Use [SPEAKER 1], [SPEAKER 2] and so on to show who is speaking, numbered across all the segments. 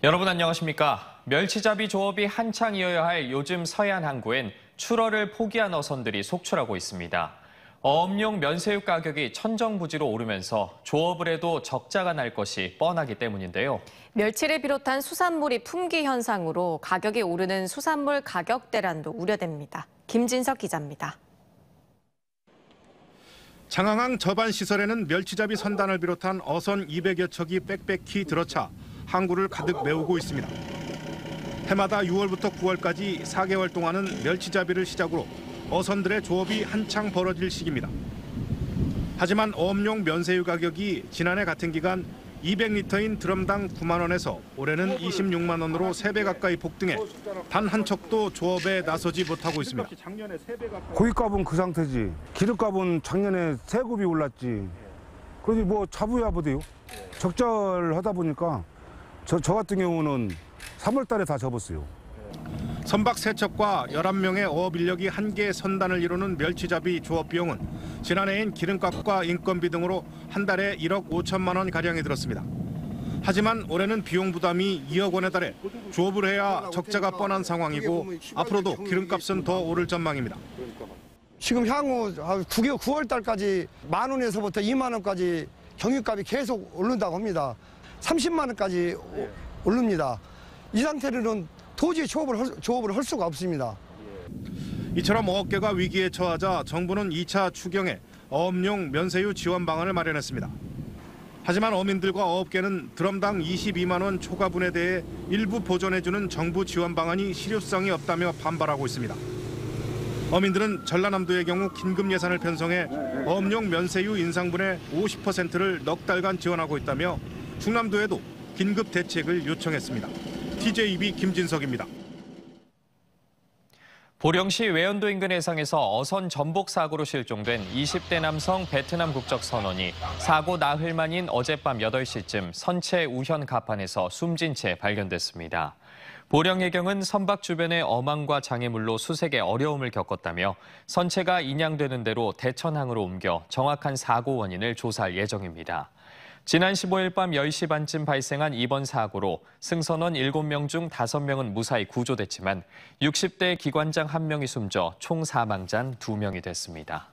[SPEAKER 1] 여러분 안녕하십니까? 멸치잡이 조업이 한창이어야 할 요즘 서해안 항구엔 출어를 포기한 어선들이 속출하고 있습니다. 어업용 면새우 가격이 천정부지로 오르면서 조업을 해도 적자가 날 것이 뻔하기 때문인데요.
[SPEAKER 2] 멸치를 비롯한 수산물이 품귀 현상으로 가격이 오르는 수산물 가격 대란도 우려됩니다. 김진석 기자입니다.
[SPEAKER 3] 장항항 저반 시설에는 멸치잡이 선단을 비롯한 어선 200여 척이 빽빽히 들어차 항구를 가득 메우고 있습니다. 해마다 6월부터 9월까지 4개월 동안은 멸치잡이를 시작으로 어선들의 조업이 한창 벌어질 시기입니다. 하지만 어업용 면새우 가격이 지난해 같은 기간 200리터인 드럼당 9만 원에서 올해는 26만 원으로 3배 가까이 폭등해 단 한 척도 조업에 나서지 못하고 있습니다.
[SPEAKER 4] 고기값은 그 상태지. 기름값은 작년에 3굽이 올랐지. 그러니 뭐 잡아야 보대요. 적절하다 보니까 저 같은 경우는 3월 달에 다 접었어요.
[SPEAKER 3] 선박 3척과 11명의 어업 인력이 한 개의 선단을 이루는 멸치잡이 조업 비용은 지난해인 기름값과 인건비 등으로 한 달에 1억 5천만 원 가량이 들었습니다. 하지만 올해는 비용 부담이 2억 원에 달해 조업을 해야 적자가 뻔한 상황이고 앞으로도 기름값은 더 오를 전망입니다.
[SPEAKER 5] 지금 향후 9월 달까지 1만 원에서부터 2만 원까지 경유값이 계속 오른다고 합니다. 30만 원까지 오릅니다. 이 상태로는 도저히 조업을 할 수가 없습니다.
[SPEAKER 3] 이처럼 어업계가 위기에 처하자 정부는 2차 추경에 어업용 면새우 지원 방안을 마련했습니다. 하지만 어민들과 어업계는 드럼당 22만 원 초과분에 대해 일부 보전해주는 정부 지원 방안이 실효성이 없다며 반발하고 있습니다. 어민들은 전라남도의 경우 긴급 예산을 편성해 어업용 면새우 인상분의 50%를 넉 달간 지원하고 있다며 충남도에도 긴급 대책을 요청했습니다. TJB 김진석입니다.
[SPEAKER 1] 보령시 외연도 인근 해상에서 어선 전복 사고로 실종된 20대 남성 베트남 국적 선원이 사고 나흘 만인 어젯밤 8시쯤 선체 우현 갑판에서 숨진 채 발견됐습니다. 보령해경은 선박 주변의 어망과 장애물로 수색에 어려움을 겪었다며 선체가 인양되는 대로 대천항으로 옮겨 정확한 사고 원인을 조사할 예정입니다. 지난 15일 밤 10시 반쯤 발생한 이번 사고로 승선원 7명 중 5명은 무사히 구조됐지만 60대 기관장 1명이 숨져 총 사망자는 2명이 됐습니다.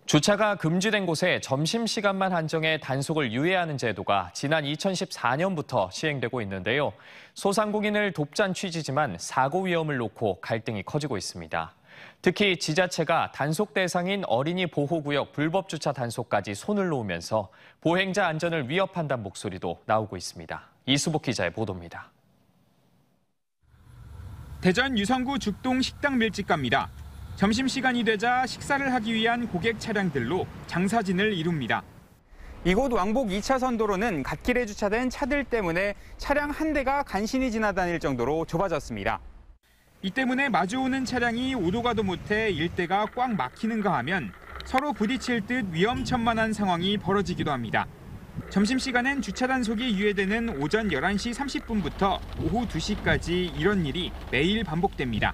[SPEAKER 1] 주차가 금지된 곳에 점심시간만 한정해 단속을 유예하는 제도가 지난 2014년부터 시행되고 있는데요. 소상공인을 돕자는 취지지만 사고 위험을 놓고 갈등이 커지고 있습니다. 특히 지자체가 단속 대상인 어린이 보호구역 불법 주차 단속까지 손을 놓으면서 보행자 안전을 위협한다는 목소리도 나오고 있습니다. 이수복 기자의 보도입니다.
[SPEAKER 6] 대전 유성구 죽동 식당 밀집가입니다. 점심시간이 되자 식사를 하기 위한 고객 차량들로 장사진을 이룹니다.
[SPEAKER 7] 이곳 왕복 2차선 도로는 갓길에 주차된 차들 때문에 차량 한 대가 간신히 지나다닐 정도로 좁아졌습니다.
[SPEAKER 6] 이 때문에 마주오는 차량이 오도 가도 못해 일대가 꽉 막히는가 하면 서로 부딪힐 듯 위험천만한 상황이 벌어지기도 합니다. 점심시간엔 주차 단속이 유예되는 오전 11시 30분부터 오후 2시까지 이런 일이 매일 반복됩니다.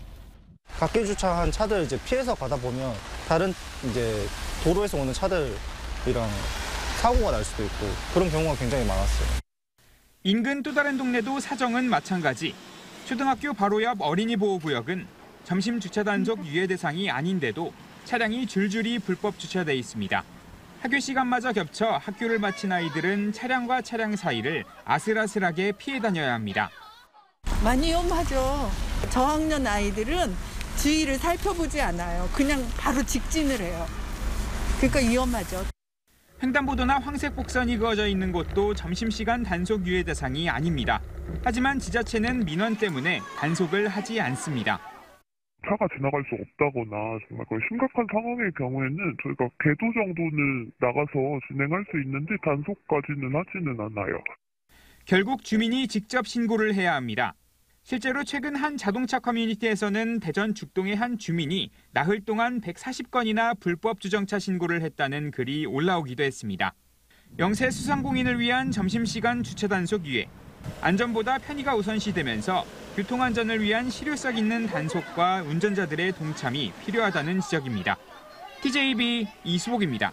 [SPEAKER 8] 갓길 주차한 차들 이제 피해서 가다 보면 다른 이제 도로에서 오는 차들이랑 사고가 날 수도 있고 그런 경우가 굉장히 많았어요.
[SPEAKER 6] 인근 또 다른 동네도 사정은 마찬가지. 초등학교 바로 옆 어린이 보호구역은 점심 주차 단속 유예 대상이 아닌데도 차량이 줄줄이 불법 주차돼 있습니다. 학교 시간마저 겹쳐 학교를 마친 아이들은 차량과 차량 사이를 아슬아슬하게 피해 다녀야 합니다.
[SPEAKER 9] 많이 위험하죠. 저학년 아이들은 주위를 살펴보지 않아요. 그냥 바로 직진을 해요. 그러니까 위험하죠.
[SPEAKER 6] 횡단보도나 황색 복선이 그어져 있는 곳도 점심시간 단속 유예 대상이 아닙니다. 하지만 지자체는 민원 때문에 단속을 하지 않습니다.
[SPEAKER 10] 차가 지나갈 수 없다거나 정말 그런 심각한 상황의 경우에는 저희가 궤도 정도는 나가서 진행할 수 있는데 단속까지는 하지는 않아요.
[SPEAKER 6] 결국 주민이 직접 신고를 해야 합니다. 실제로 최근 한 자동차 커뮤니티에서는 대전 죽동의 한 주민이 나흘 동안 140건이나 불법 주정차 신고를 했다는 글이 올라오기도 했습니다. 영세 수상공인을 위한 점심시간 주차 단속 유예. 안전보다 편의가 우선시되면서 교통안전을 위한 실효성 있는 단속과 운전자들의 동참이 필요하다는 지적입니다. TJB 이수복입니다.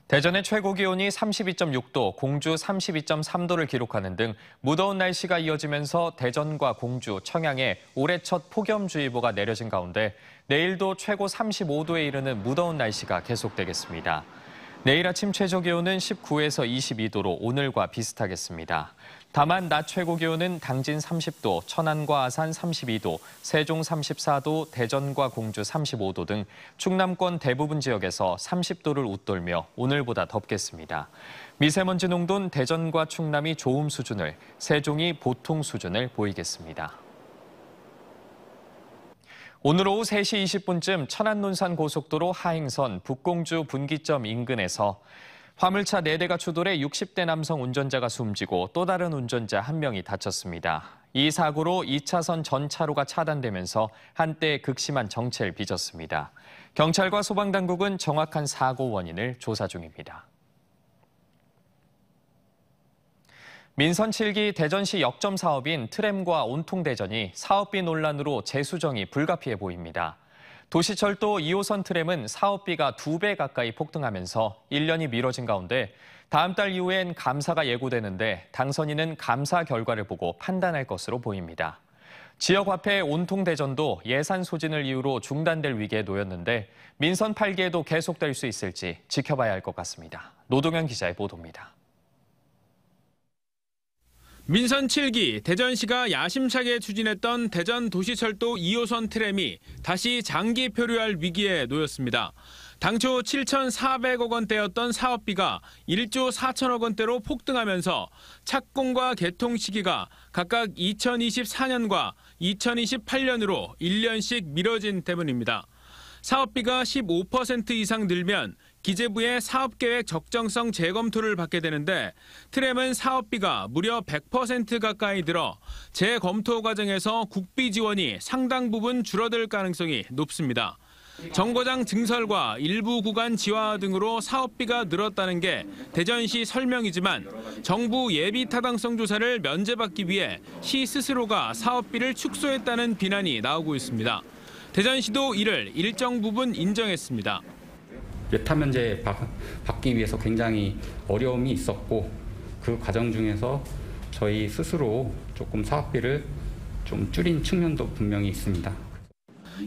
[SPEAKER 1] 대전의 최고 기온이 32.6도, 공주 32.3도를 기록하는 등 무더운 날씨가 이어지면서 대전과 공주, 청양에 올해 첫 폭염주의보가 내려진 가운데 내일도 최고 35도에 이르는 무더운 날씨가 계속되겠습니다. 내일 아침 최저 기온은 19에서 22도로 오늘과 비슷하겠습니다. 다만 낮 최고 기온은 당진 30도, 천안과 아산 32도, 세종 34도, 대전과 공주 35도 등 충남권 대부분 지역에서 30도를 웃돌며 오늘보다 덥겠습니다. 미세먼지 농도는 대전과 충남이 좋음 수준을, 세종이 보통 수준을 보이겠습니다. 오늘 오후 3시 20분쯤 천안-논산-고속도로 하행선 북공주 분기점 인근에서 화물차 4대가 추돌해 60대 남성 운전자가 숨지고 또 다른 운전자 1명이 다쳤습니다. 이 사고로 2차선 전 차로가 차단되면서 한때 극심한 정체를 빚었습니다. 경찰과 소방당국은 정확한 사고 원인을 조사 중입니다. 민선 7기 대전시 역점 사업인 트램과 온통대전이 사업비 논란으로 재수정이 불가피해 보입니다. 도시철도 2호선 트램은 사업비가 2배 가까이 폭등하면서 1년이 미뤄진 가운데 다음 달 이후엔 감사가 예고되는데 당선인은 감사 결과를 보고 판단할 것으로 보입니다. 지역화폐 온통대전도 예산 소진을 이유로 중단될 위기에 놓였는데 민선 8기에도 계속될 수 있을지 지켜봐야 할 것 같습니다. 노동현 기자의 보도입니다.
[SPEAKER 11] 민선 7기 대전시가 야심차게 추진했던 대전 도시철도 2호선 트램이 다시 장기 표류할 위기에 놓였습니다. 당초 7,400억 원대였던 사업비가 1조 4천억 원대로 폭등하면서 착공과 개통 시기가 각각 2024년과 2028년으로 1년씩 미뤄진 때문입니다. 사업비가 15% 이상 늘면 기재부의 사업계획 적정성 재검토를 받게 되는데 트램은 사업비가 무려 100% 가까이 늘어 재검토 과정에서 국비 지원이 상당 부분 줄어들 가능성이 높습니다. 정거장 증설과 일부 구간 지하 등으로 사업비가 늘었다는 게 대전시 설명이지만 정부 예비 타당성 조사를 면제받기 위해 시 스스로가 사업비를 축소했다는 비난이 나오고 있습니다. 대전시도 이를 일정 부분 인정했습니다.
[SPEAKER 12] 예타 면제 받기 위해서 굉장히 어려움이 있었고 그 과정 중에서 저희 스스로 조금 사업비를 좀 줄인 측면도 분명히 있습니다.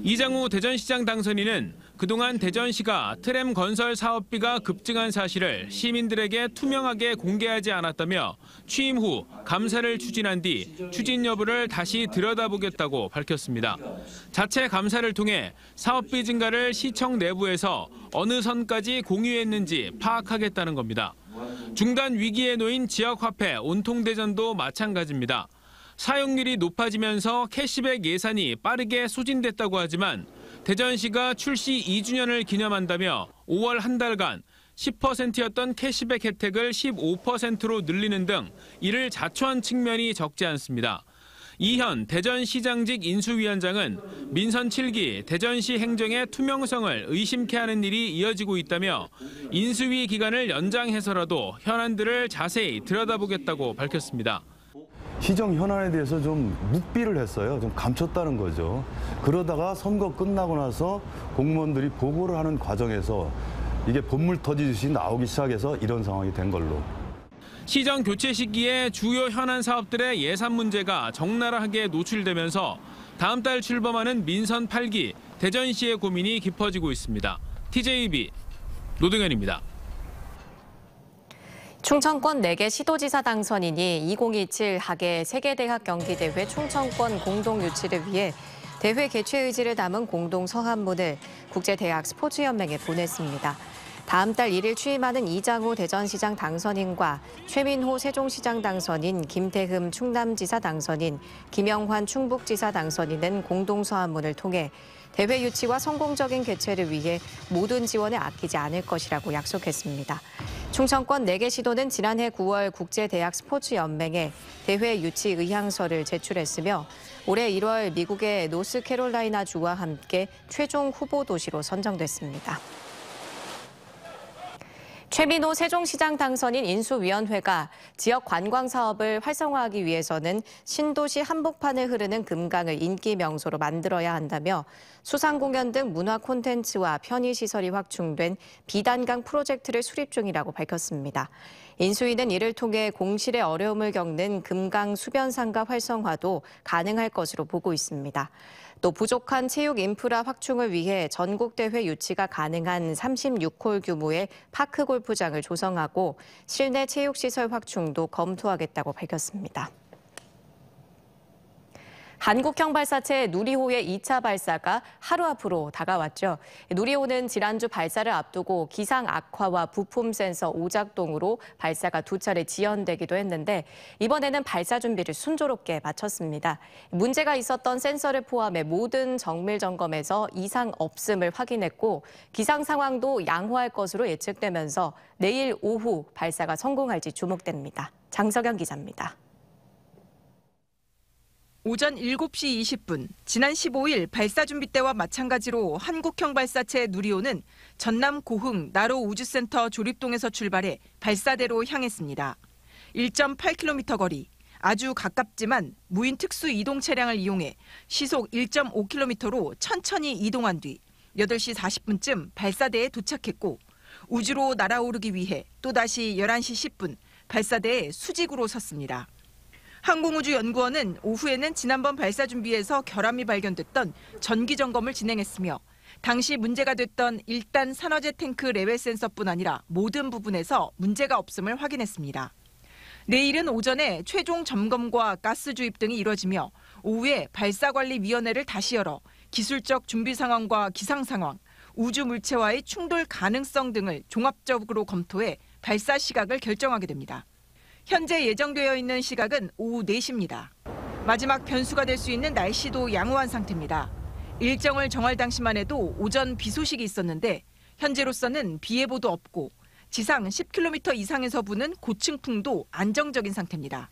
[SPEAKER 11] 이장우 대전시장 당선인은 그동안 대전시가 트램 건설 사업비가 급증한 사실을 시민들에게 투명하게 공개하지 않았다며 취임 후 감사를 추진한 뒤 추진 여부를 다시 들여다보겠다고 밝혔습니다. 자체 감사를 통해 사업비 증가를 시청 내부에서 어느 선까지 공유했는지 파악하겠다는 겁니다. 중단 위기에 놓인 지역화폐 온통대전도 마찬가지입니다. 사용률이 높아지면서 캐시백 예산이 빠르게 소진됐다고 하지만 대전시가 출시 2주년을 기념한다며 5월 한 달간 10%였던 캐시백 혜택을 15%로 늘리는 등 이를 자초한 측면이 적지 않습니다. 이현 대전시장직 인수위원장은 민선 7기 대전시 행정의 투명성을 의심케 하는 일이 이어지고 있다며 인수위 기간을 연장해서라도 현안들을 자세히 들여다보겠다고 밝혔습니다.
[SPEAKER 13] 시정 현안에 대해서 좀 묵비를 했어요. 좀 감췄다는 거죠. 그러다가 선거 끝나고 나서 공무원들이 보고를 하는 과정에서 이게 본물 터지듯이 나오기 시작해서 이런 상황이 된 걸로.
[SPEAKER 11] 시정 교체 시기에 주요 현안 사업들의 예산 문제가 적나라하게 노출되면서 다음 달 출범하는 민선 8기 대전시의 고민이 깊어지고 있습니다. TJB 노동현입니다.
[SPEAKER 2] 충청권 4개 시도지사 당선인이 2027 하계 세계대학 경기대회 충청권 공동 유치를 위해 대회 개최 의지를 담은 공동 서한문을 국제대학 스포츠연맹에 보냈습니다. 다음 달 1일 취임하는 이장우 대전시장 당선인과 최민호 세종시장 당선인, 김태흠 충남지사 당선인, 김영환 충북지사 당선인은 공동 서한문을 통해 대회 유치와 성공적인 개최를 위해 모든 지원을 아끼지 않을 것이라고 약속했습니다. 충청권 4개 시도는 지난해 9월 국제대학 스포츠연맹에 대회 유치 의향서를 제출했으며 올해 1월 미국의 노스캐롤라이나주와 함께 최종 후보 도시로 선정됐습니다. 최민호 세종시장 당선인 인수위원회가 지역 관광 사업을 활성화하기 위해서는 신도시 한복판을 흐르는 금강을 인기 명소로 만들어야 한다며 수상공연 등 문화 콘텐츠와 편의시설이 확충된 비단강 프로젝트를 수립 중이라고 밝혔습니다. 인수위는 이를 통해 공실의 어려움을 겪는 금강 수변상가 활성화도 가능할 것으로 보고 있습니다. 또 부족한 체육 인프라 확충을 위해 전국대회 유치가 가능한 36홀 규모의 파크 골프장을 조성하고 실내 체육시설 확충도 검토하겠다고 밝혔습니다. 한국형 발사체 누리호의 2차 발사가 하루 앞으로 다가왔죠. 누리호는 지난주 발사를 앞두고 기상 악화와 부품 센서 오작동으로 발사가 2차례 지연되기도 했는데 이번에는 발사 준비를 순조롭게 마쳤습니다. 문제가 있었던 센서를 포함해 모든 정밀 점검에서 이상 없음을 확인했고 기상 상황도 양호할 것으로 예측되면서 내일 오후 발사가 성공할지 주목됩니다. 장석영 기자입니다.
[SPEAKER 14] 오전 7시 20분, 지난 15일 발사 준비 때와 마찬가지로 한국형 발사체 누리호는 전남 고흥 나로 우주센터 조립동에서 출발해 발사대로 향했습니다. 1.8km 거리, 아주 가깝지만 무인 특수 이동 차량을 이용해 시속 1.5km로 천천히 이동한 뒤 8시 40분쯤 발사대에 도착했고 우주로 날아오르기 위해 또다시 11시 10분 발사대에 수직으로 섰습니다. 항공우주연구원은 오후에는 지난번 발사 준비에서 결함이 발견됐던 전기 점검을 진행했으며 당시 문제가 됐던 1단 산화제 탱크 레벨 센서뿐 아니라 모든 부분에서 문제가 없음을 확인했습니다. 내일은 오전에 최종 점검과 가스 주입 등이 이뤄지며 오후에 발사관리위원회를 다시 열어 기술적 준비 상황과 기상 상황, 우주 물체와의 충돌 가능성 등을 종합적으로 검토해 발사 시각을 결정하게 됩니다. 현재 예정되어 있는 시각은 오후 4시입니다. 마지막 변수가 될 수 있는 날씨도 양호한 상태입니다. 일정을 정할 당시만 해도 오전 비 소식이 있었는데 현재로서는 비 예보도 없고 지상 10km 이상에서 부는 고층풍도 안정적인 상태입니다.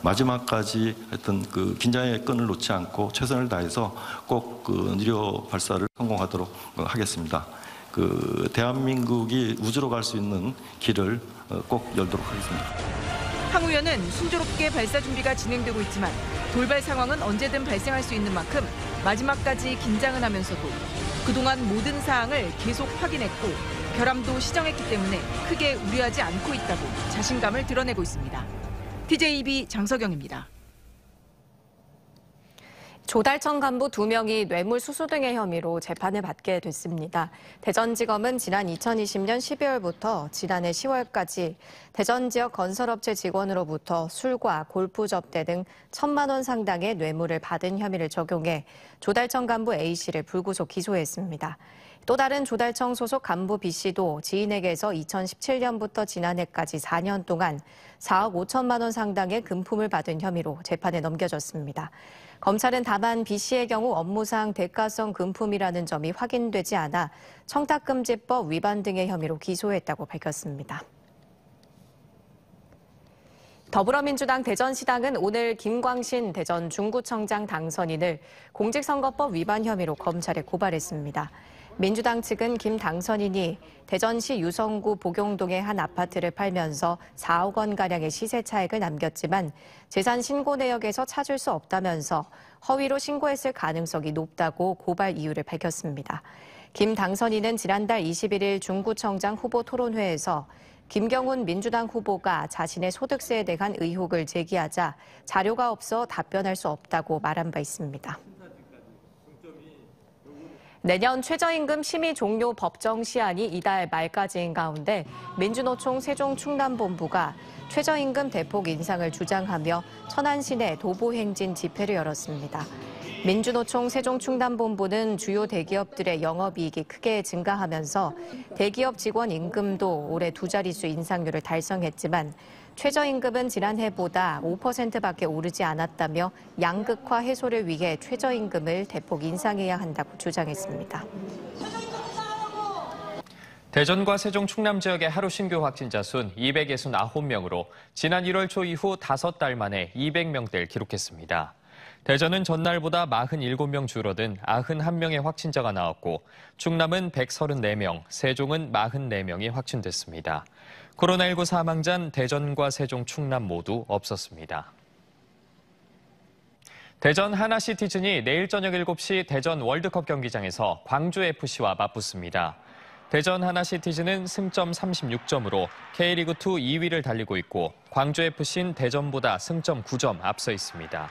[SPEAKER 15] 마지막까지 어떤 그 긴장의 끈을 놓지 않고 최선을 다해서 꼭 누리호 발사를 성공하도록 하겠습니다. 대한민국이 우주로 갈 수 있는 길을 꼭 열도록 하겠습니다.
[SPEAKER 14] 항우연은 순조롭게 발사 준비가 진행되고 있지만 돌발 상황은 언제든 발생할 수 있는 만큼 마지막까지 긴장은 하면서도 그동안 모든 사항을 계속 확인했고 결함도 시정했기 때문에 크게 우려하지 않고 있다고 자신감을 드러내고 있습니다. TJB 장석영입니다.
[SPEAKER 2] 조달청 간부 2명이 뇌물수수 등의 혐의로 재판을 받게 됐습니다. 대전지검은 지난 2020년 12월부터 지난해 10월까지 대전 지역 건설업체 직원으로부터 술과 골프 접대 등 1,000만 원 상당의 뇌물을 받은 혐의를 적용해 조달청 간부 A씨를 불구속 기소했습니다. 또 다른 조달청 소속 간부 B씨도 지인에게서 2017년부터 지난해까지 4년 동안 4억 5천만 원 상당의 금품을 받은 혐의로 재판에 넘겨졌습니다. 검찰은 다만 B씨의 경우 업무상 대가성 금품이라는 점이 확인되지 않아 청탁금지법 위반 등의 혐의로 기소했다고 밝혔습니다. 더불어민주당 대전시당은 오늘 김광신 대전 중구청장 당선인을 공직선거법 위반 혐의로 검찰에 고발했습니다. 민주당 측은 김 당선인이 대전시 유성구 복용동의 한 아파트를 팔면서 4억 원가량의 시세 차익을 남겼지만 재산 신고 내역에서 찾을 수 없다면서 허위로 신고했을 가능성이 높다고 고발 이유를 밝혔습니다. 김 당선인은 지난달 21일 중구청장 후보 토론회에서 김경훈 민주당 후보가 자신의 소득세에 대한 의혹을 제기하자 자료가 없어 답변할 수 없다고 말한 바 있습니다. 내년 최저임금 심의 종료 법정 시한이 이달 말까지인 가운데 민주노총 세종충남본부가 최저임금 대폭 인상을 주장하며 천안시내 도보행진 집회를 열었습니다. 민주노총 세종충남본부는 주요 대기업들의 영업이익이 크게 증가하면서 대기업 직원 임금도 올해 2자릿수 인상률을 달성했지만 최저임금은 지난해보다 5%밖에 오르지 않았다며 양극화 해소를 위해 최저임금을 대폭 인상해야 한다고 주장했습니다.
[SPEAKER 1] 대전과 세종 충남 지역의 하루 신규 확진자 수는 269명으로 지난 1월 초 이후 5달 만에 200명대를 기록했습니다. 대전은 전날보다 47명 줄어든 91명의 확진자가 나왔고 충남은 134명, 세종은 44명이 확진됐습니다. 코로나19 사망자는 대전과 세종, 충남 모두 없었습니다. 대전 하나시티즌이 내일 저녁 7시 대전 월드컵 경기장에서 광주FC와 맞붙습니다. 대전 하나시티즌은 승점 36점으로 K리그2 2위를 달리고 있고 광주FC는 대전보다 승점 9점 앞서 있습니다.